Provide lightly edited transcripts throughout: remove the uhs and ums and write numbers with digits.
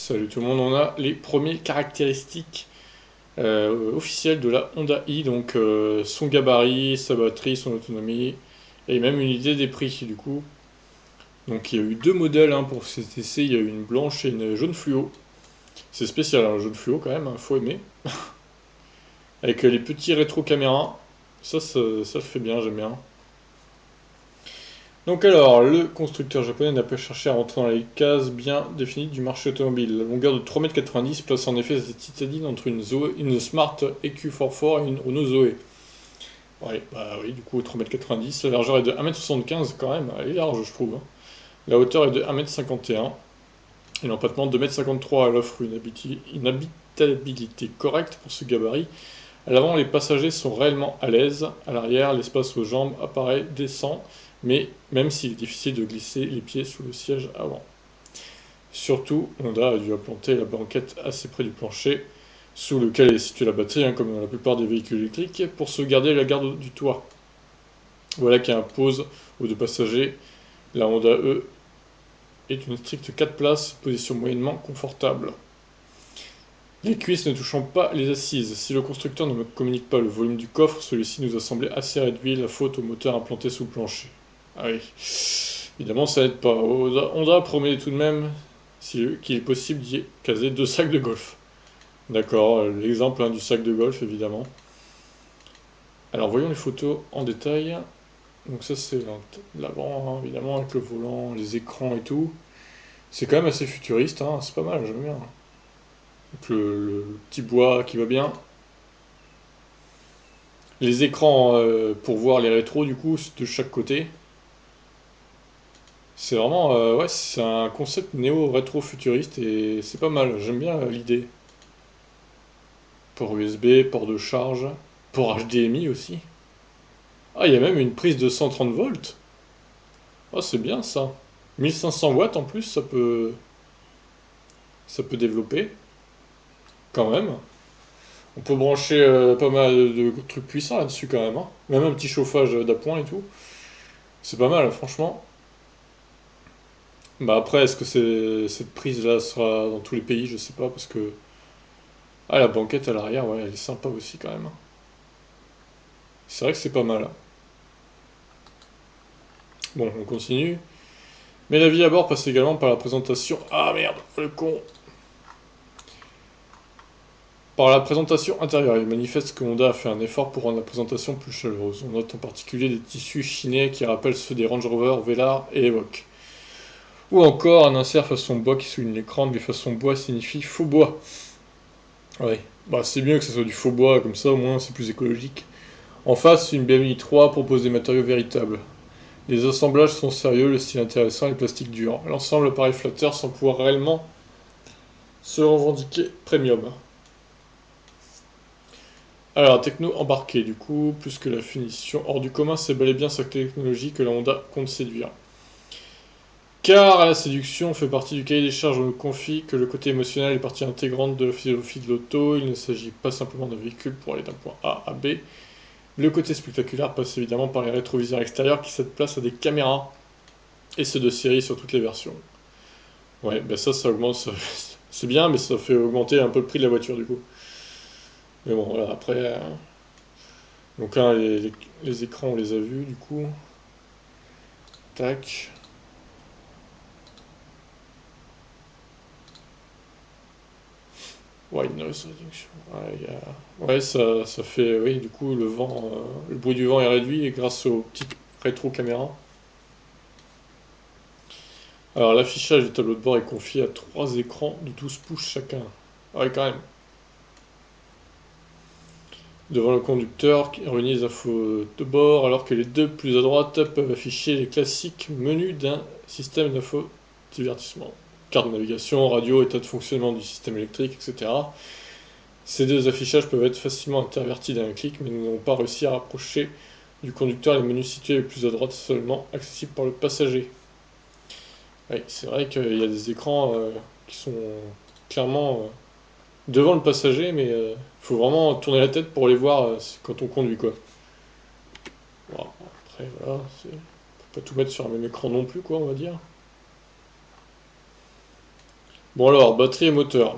Salut tout le monde, on a les premières caractéristiques officielles de la Honda i, donc son gabarit, sa batterie, son autonomie, et même une idée des prix du coup. Donc il y a eu deux modèles hein, pour cet essai, il y a eu une blanche et une jaune fluo. C'est spécial, un jaune fluo quand même, hein, faut aimer. Avec les petits rétro caméras, ça le fait bien, j'aime bien. Donc alors, le constructeur japonais n'a pas cherché à rentrer dans les cases bien définies du marché automobile. La longueur de 3,90 m place en effet cette citadine entre une Smart EQ44 et une Renault Zoé. Ouais, bah oui, du coup 3,90 m. La largeur est de 1,75 m quand même, elle est large je trouve, hein. La hauteur est de 1,51 m. Et l'empattement de 2,53 m. Elle offre une habitabilité correcte pour ce gabarit. À l'avant, les passagers sont réellement à l'aise. À l'arrière, l'espace aux jambes apparaît décent, mais même s'il est difficile de glisser les pieds sous le siège avant. Surtout, Honda a dû implanter la banquette assez près du plancher, sous lequel est située la batterie, hein, comme dans la plupart des véhicules électriques, pour sauvegarder la garde du toit. Voilà qui impose aux deux passagers. La Honda E est une stricte 4 places, position moyennement confortable. Les cuisses ne touchant pas les assises. Si le constructeur ne me communique pas le volume du coffre, celui-ci nous a semblé assez réduit, la faute au moteur implanté sous le plancher. Ah oui, évidemment ça n'aide pas. Honda promet tout de même qu'il est possible d'y caser deux sacs de golf. D'accord, l'exemple hein, du sac de golf évidemment. Alors voyons les photos en détail. Donc ça c'est l'avant hein, évidemment avec le volant, les écrans et tout. C'est quand même assez futuriste, hein, c'est pas mal, j'aime bien. Donc le petit bois qui va bien. Les écrans pour voir les rétros du coup de chaque côté. C'est vraiment ouais, c'est un concept néo-rétro futuriste et c'est pas mal, j'aime bien l'idée. Port USB, port de charge, port HDMI aussi. Ah, il y a même une prise de 130 volts. Ah, c'est bien ça. 1500 watts en plus, ça peut développer quand même. On peut brancher pas mal de trucs puissants là-dessus quand même, hein. Même un petit chauffage d'appoint et tout. C'est pas mal, franchement. Bah après, est-ce que cette prise-là sera dans tous les pays? Je sais pas, parce que... Ah, la banquette à l'arrière, ouais, elle est sympa aussi quand même. C'est vrai que c'est pas mal. Bon, on continue. Mais la vie à bord passe également par la présentation... Ah merde, le con. Par la présentation intérieure, il manifeste que Honda a fait un effort pour rendre la présentation plus chaleureuse. On note en particulier des tissus chinés qui rappellent ceux des Range Rover, Velar et Evoque. Ou encore un insert façon bois qui souligne l'écran, mais façon bois signifie faux bois. Ouais, bah c'est mieux que ce soit du faux bois, comme ça au moins c'est plus écologique. En face, une BMW i3 propose des matériaux véritables. Les assemblages sont sérieux, le style intéressant et le plastique dur. L'ensemble paraît flatteur sans pouvoir réellement se revendiquer premium. Alors, techno embarqué, du coup, plus que la finition hors du commun, c'est bel et bien sa technologie que la Honda compte séduire. Car la séduction fait partie du cahier des charges, on nous confie que le côté émotionnel est partie intégrante de la philosophie de l'auto, il ne s'agit pas simplement d'un véhicule pour aller d'un point A à B. Le côté spectaculaire passe évidemment par les rétroviseurs extérieurs qui cèdent place à des caméras, et ce de série sur toutes les versions. Ouais, ben ça augmente, c'est bien, mais ça fait augmenter un peu le prix de la voiture du coup. Mais bon, voilà, après... Donc là, les écrans, on les a vus du coup. Tac. White noise reduction. Ouais, ouais, ça fait, oui, du coup, le vent, le bruit du vent est réduit et grâce aux petites rétro-caméras. Alors, l'affichage du tableau de bord est confié à trois écrans de 12 pouces chacun. Ah ouais, quand même. Devant le conducteur qui réunit les infos de bord, alors que les deux plus à droite peuvent afficher les classiques menus d'un système d'infodivertissement. Carte de navigation, radio, état de fonctionnement du système électrique, etc. Ces deux affichages peuvent être facilement intervertis d'un clic, mais nous n'avons pas réussi à rapprocher du conducteur les menus situés les plus à droite seulement accessibles par le passager. Oui, c'est vrai qu'il y a des écrans qui sont clairement devant le passager, mais il faut vraiment tourner la tête pour les voir quand on conduit, quoi. Bon, après, voilà, on peut pas tout mettre sur un même écran non plus, quoi, on va dire. Bon alors, batterie et moteur.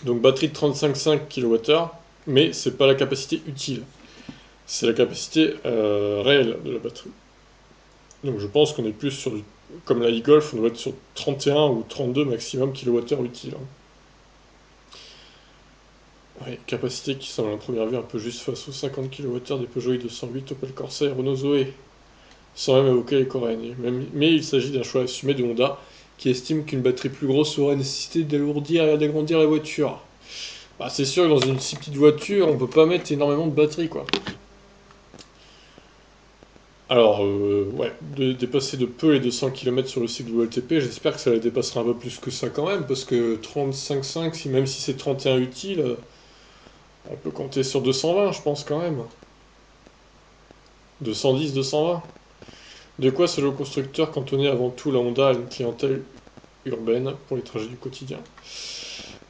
Donc batterie de 35,5 kWh, mais c'est pas la capacité utile. C'est la capacité réelle de la batterie. Donc je pense qu'on est plus sur du... Comme la e-Golf, on doit être sur 31 ou 32 maximum kWh utile. Ouais, capacité qui semble à première vue un peu juste face aux 50 kWh des Peugeot i208, Opel Corsa et Renault Zoé, sans même évoquer les Coréennes. Mais il s'agit d'un choix assumé de Honda, qui estime qu'une batterie plus grosse aurait nécessité d'alourdir et d'agrandir la voiture. Bah, c'est sûr que dans une si petite voiture, on peut pas mettre énormément de batterie, quoi. Alors, ouais, de dépasser de peu les 200 km sur le cycle WLTP, j'espère que ça les dépassera un peu plus que ça quand même, parce que 35,5, même si c'est 31 utile, on peut compter sur 220, je pense quand même. 210, 220. De quoi, selon le constructeur, cantonner avant tout la Honda à une clientèle urbaine pour les trajets du quotidien.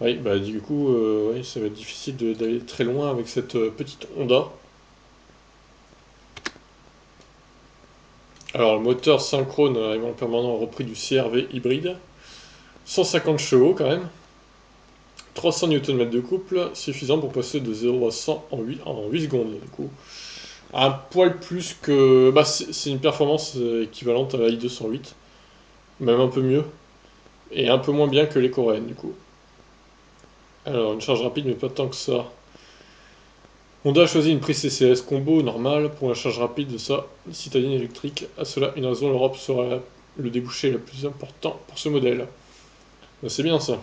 Oui, bah du coup, ouais, ça va être difficile d'aller très loin avec cette petite Honda. Alors, le moteur synchrone arrivant en permanent repris du CR-V hybride. 150 chevaux quand même. 300 Nm de couple, suffisant pour passer de 0 à 100 en 8 secondes, du coup. Un poil plus que... Bah, c'est une performance équivalente à la i208, même un peu mieux, et un peu moins bien que les coréennes, du coup. Alors, une charge rapide, mais pas tant que ça. Honda a choisi une prise CCS combo normale pour la charge rapide de sa citadine électrique. À cela, une raison, l'Europe sera le débouché le plus important pour ce modèle. Ben, c'est bien ça.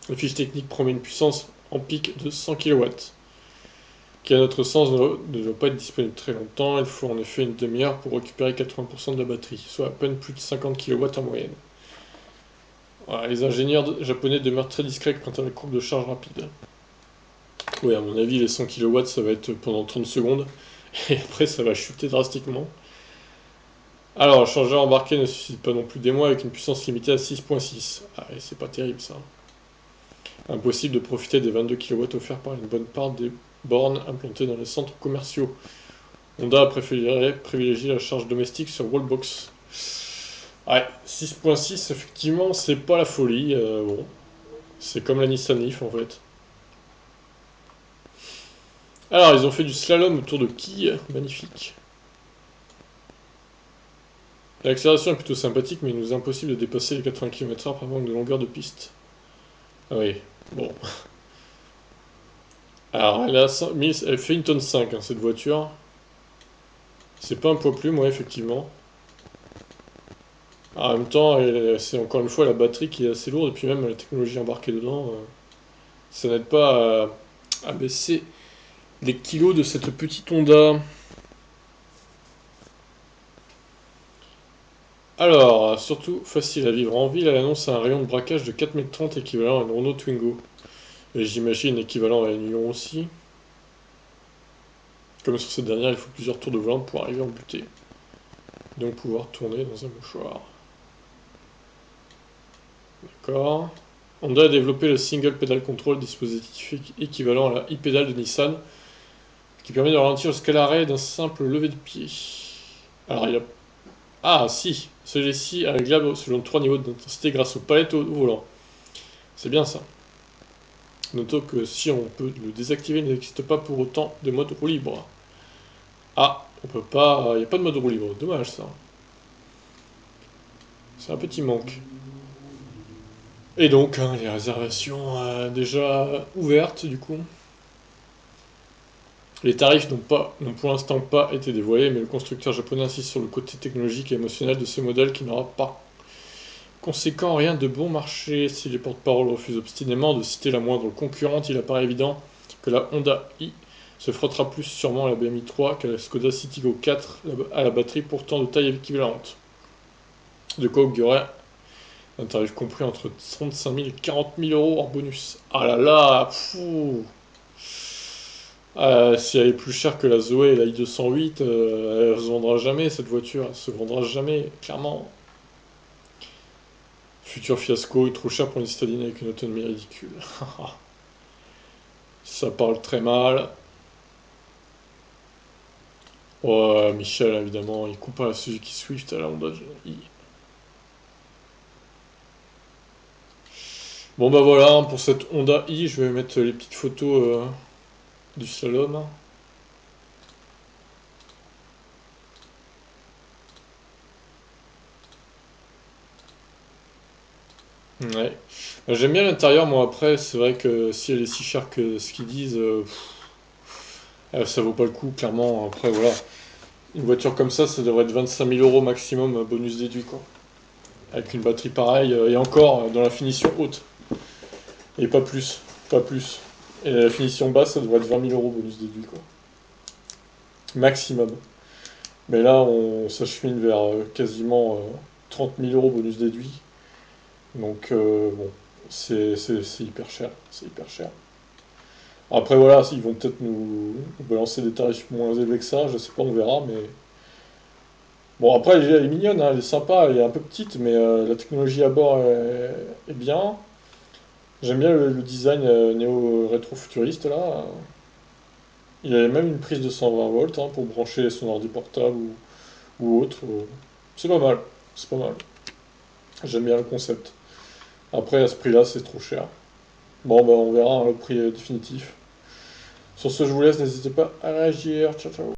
La fiche technique promet une puissance en pic de 100 kW, qui à notre sens ne doit pas être disponible très longtemps. Il faut en effet une demi-heure pour récupérer 80% de la batterie, soit à peine plus de 50 kW en moyenne. Voilà, les ingénieurs japonais demeurent très discrets quant à la courbe de charge rapide. Oui, à mon avis, les 100 kW, ça va être pendant 30 secondes, et après, ça va chuter drastiquement. Alors, le chargeur embarqué ne suscite pas non plus d'émoi avec une puissance limitée à 6,6. Ah, et c'est pas terrible ça. Impossible de profiter des 22 kW offerts par une bonne part des bornes implantées dans les centres commerciaux. Honda a privilégié la charge domestique sur Wallbox. Ouais, 6.6, effectivement, c'est pas la folie. Bon, c'est comme la Nissan Leaf en fait. Alors, ils ont fait du slalom autour de quilles, magnifique. L'accélération est plutôt sympathique, mais il nous est impossible de dépasser les 80 km/h par manque de longueur de piste. Ah oui, bon. Alors, elle fait une tonne 5, hein, cette voiture. C'est pas un poids plume, ouais, effectivement. En même temps, c'est encore une fois la batterie qui est assez lourde, et puis même la technologie embarquée dedans, ça n'aide pas à baisser les kilos de cette petite Honda. Alors, surtout facile à vivre en ville, elle annonce un rayon de braquage de 4,30 m équivalent à une Renault Twingo. Et j'imagine équivalent à une Lyon aussi. Comme sur cette dernière, il faut plusieurs tours de volant pour arriver en butée. Donc pouvoir tourner dans un mouchoir. D'accord. Honda a développé le Single Pedal Control, dispositif équivalent à la e-pedal de Nissan, qui permet de ralentir jusqu'à l'arrêt d'un simple lever de pied. Alors il a... Ah si, celui-ci est réglable selon 3 niveaux d'intensité grâce aux palettes au volant. C'est bien ça. Notons que si on peut le désactiver, il n'existe pas pour autant de mode roue libre. Ah, on peut pas... Il n'y a pas de mode roue libre, dommage ça. C'est un petit manque. Et donc, hein, les réservations déjà ouvertes du coup. Les tarifs n'ont pour l'instant pas été dévoilés, mais le constructeur japonais insiste sur le côté technologique et émotionnel de ce modèle qui n'aura par conséquent rien de bon marché. Si les porte-paroles refusent obstinément de citer la moindre concurrente, il apparaît évident que la Honda i se frottera plus sûrement à la BMW 3 qu'à la Skoda Citigo 4 à la batterie pourtant de taille équivalente. De quoi augurer un tarif compris entre 35 000 et 40 000 euros hors bonus. Ah là là, fou. Si elle est plus chère que la Zoé et la i208, elle se vendra jamais cette voiture, elle se vendra jamais, clairement. Futur fiasco, il est trop cher pour une citadine avec une autonomie ridicule. Ça parle très mal. Ouais, Michel, évidemment, il compare la Suzuki Swift à la Honda i. Bon bah voilà, hein, pour cette Honda i, je vais mettre les petites photos du slalom. Ouais. J'aime bien l'intérieur, moi après, c'est vrai que si elle est si chère que ce qu'ils disent, ça vaut pas le coup, clairement. Après voilà, une voiture comme ça devrait être 25 000 € maximum, bonus déduit quoi. Avec une batterie pareille, et encore dans la finition haute. Et pas plus, pas plus. Et la finition basse, ça devrait être 20 000 € bonus déduit quoi. Maximum. Mais là, on s'achemine vers quasiment 30 000 € bonus déduit. Donc bon, c'est hyper cher, c'est hyper cher. Après voilà, ils vont peut-être nous balancer des tarifs moins élevés que ça, je sais pas, on verra, mais... Bon après elle est mignonne, hein, elle est sympa, elle est un peu petite, mais la technologie à bord est bien. J'aime bien le design néo-rétro-futuriste là. Il y a même une prise de 120 volts hein, pour brancher son ordi portable ou autre. C'est pas mal, c'est pas mal. J'aime bien le concept. Après à ce prix-là c'est trop cher. Bon bah on verra hein, le prix définitif. Sur ce je vous laisse, n'hésitez pas à réagir. Ciao ciao.